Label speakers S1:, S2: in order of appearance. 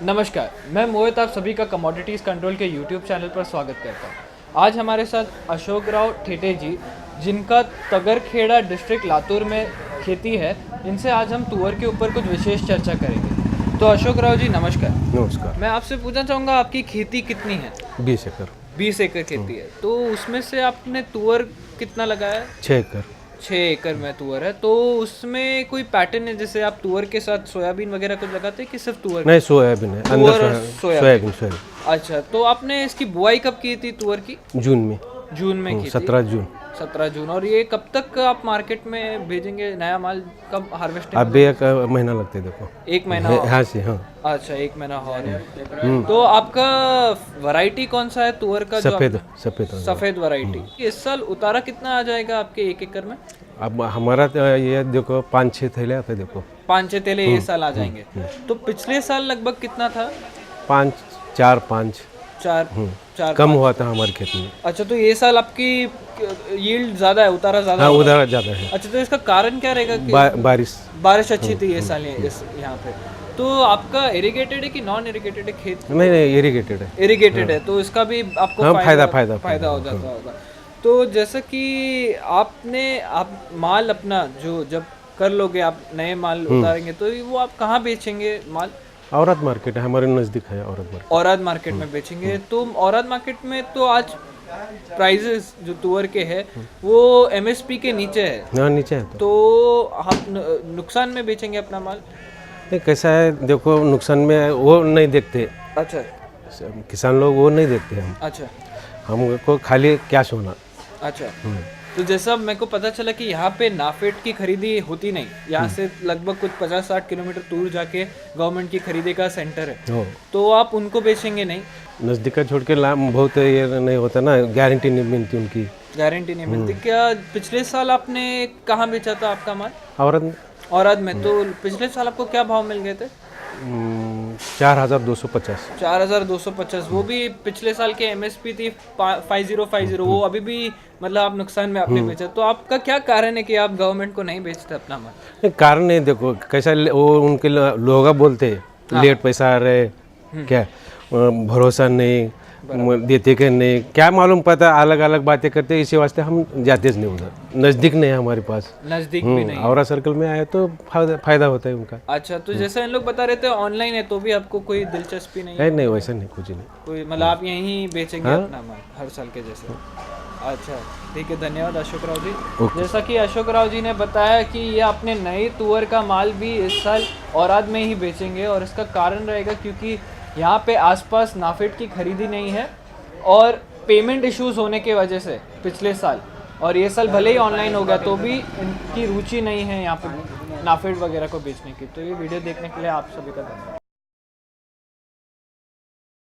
S1: नमस्कार, मैं मोहित आप सभी का कमोडिटीज़ कंट्रोल के यूट्यूब चैनल पर स्वागत करता हूँ। आज हमारे साथ अशोक राव ठेटे जी, जिनका तगरखेड़ा डिस्ट्रिक्ट लातूर में खेती है, इनसे आज हम तुअर के ऊपर कुछ विशेष चर्चा करेंगे। तो अशोक राव जी नमस्कार।
S2: नमस्कार।
S1: मैं आपसे पूछना चाहूँगा आपकी खेती कितनी है?
S2: 20 एकड़।
S1: 20 एकड़ खेती है, तो उसमें से आपने तुअर कितना लगाया है?
S2: 6 एकड़।
S1: 6 एकड़ में तुअर है, तो उसमें कोई पैटर्न है जैसे आप तुअर के साथ सोयाबीन वगैरह कुछ लगाते हैं कि सिर्फ तुअर?
S2: नहीं, सोयाबीन है
S1: तुअर
S2: अंदर।
S1: और
S2: सोयाबीन।
S1: अच्छा, तो आपने इसकी बुआई कब की थी तुअर की?
S2: जून में।
S1: जून में की थी।
S2: 17 जून।
S1: 17 जून। और ये कब तक आप मार्केट में भेजेंगे? नया माल कब हार्वेस्टिंग?
S2: अब भी 1 महीना लगता है, देखो।
S1: 1 महीना?
S2: यहाँ से हाँ।
S1: अच्छा, 1 महीना और है। तो आपका वैरायटी कौन सा है तुअर का? सफ़ेद वैरायटी। इस साल उतारा कितना आ जाएगा आपके 1 एकड़ में?
S2: अब हमारा तो ये देखो 5-6 थैले आते, देखो
S1: 5-6 थैले ये साल आ जाएंगे। तो पिछले साल लगभग कितना था?
S2: 5-4-5।
S1: 4
S2: कम हुआ था हमारे खेत में।
S1: अच्छा, तो ये साल आपकी यील्ड ज़्यादा है, उतारा ज़्यादा?
S2: हाँ, उधर ज़्यादा है।
S1: अच्छा, तो इसका कारण क्या रहेगा कि बारिश अच्छी थी ये साल यहाँ पे? तो आपका इरिगेटेड है कि नॉन इरिगेटेड है खेत?
S2: नहीं, इरिगेटेड है।
S1: इरिगेटेड है, तो इसका भी आपको फायदा हो जाता होगा। तो जैसे कि आप माल अपना जो जब कर लोगे, आप नए माल उतारेंगे, तो वो आप कहाँ बेचेंगे माल?
S2: औरत मार्केट है, हमारे नज़दीक है औरत मार्केट।
S1: औरत मार्केट में बेचेंगे। तो औरत मार्केट में तो आज प्राइजेस जो तुअर के है वो एमएसपी के नीचे है।
S2: हाँ, नीचे है।
S1: तो हम नुकसान में बेचेंगे अपना माल?
S2: नहीं, कैसा है देखो, नुकसान में वो नहीं देखते।
S1: अच्छा,
S2: किसान लोग वो नहीं देखते हम।
S1: अच्छा,
S2: हमको खाली कैश होना।
S1: अच्छा। तो जैसा मेरे को पता चला कि यहाँ पे नाफेड की खरीदी होती नहीं, यहाँ से लगभग कुछ 50-60 किलोमीटर दूर जाके गवर्नमेंट की खरीदी का सेंटर है, तो आप उनको बेचेंगे नहीं? नज़दीक
S2: का छोड़ के बहुत ये नहीं होता ना, गारंटी नहीं मिलती उनकी।
S1: गारंटी नहीं मिलती। क्या पिछले साल आपने कहाँ बेचा था आपका माल? औरत में। तो पिछले साल आपको क्या भाव मिल गए थे?
S2: 4,250।
S1: 4,250। वो भी पिछले साल के एमएसपी थी 5050। वो अभी भी मतलब आप नुकसान में आपने बेचा, तो आपका क्या कारण है कि आप गवर्नमेंट को नहीं बेचते अपना माल?
S2: कारण नहीं, देखो कैसा वो उनके लोग बोलते लेट पैसा आ रहे, क्या भरोसा नहीं देते कि नहीं, क्या मालूम, पता अलग अलग बातें करते, इसी वास्ते हम जाते नहीं उधर। नज़दीक नहीं है हमारे पास,
S1: नज़दीक भी नहीं।
S2: औरा सर्कल में आए तो फायदा होता है उनका।
S1: अच्छा, तो जैसे इन लोग बता रहे थे ऑनलाइन है, तो भी आपको कोई दिलचस्पी नहीं है?
S2: नहीं, वैसा नहीं, कुछ नहीं।
S1: कोई मतलब आप यहीं बेचेंगे अपना माल हर साल के जैसे? अच्छा, ठीक है, धन्यवाद अशोक राव जी। जैसा कि अशोक राव जी ने बताया कि ये अपने नए तुअर का माल भी इस साल औराद में ही बेचेंगे, और इसका कारण रहेगा क्योंकि यहाँ पे आसपास नाफेड की खरीदी नहीं है और पेमेंट इश्यूज होने की वजह से पिछले साल, और ये साल भले ही ऑनलाइन हो गया तो भी इनकी रुचि नहीं है यहाँ पे नाफेड वगैरह को बेचने की। तो ये वीडियो देखने के लिए आप सभी का धन्यवाद।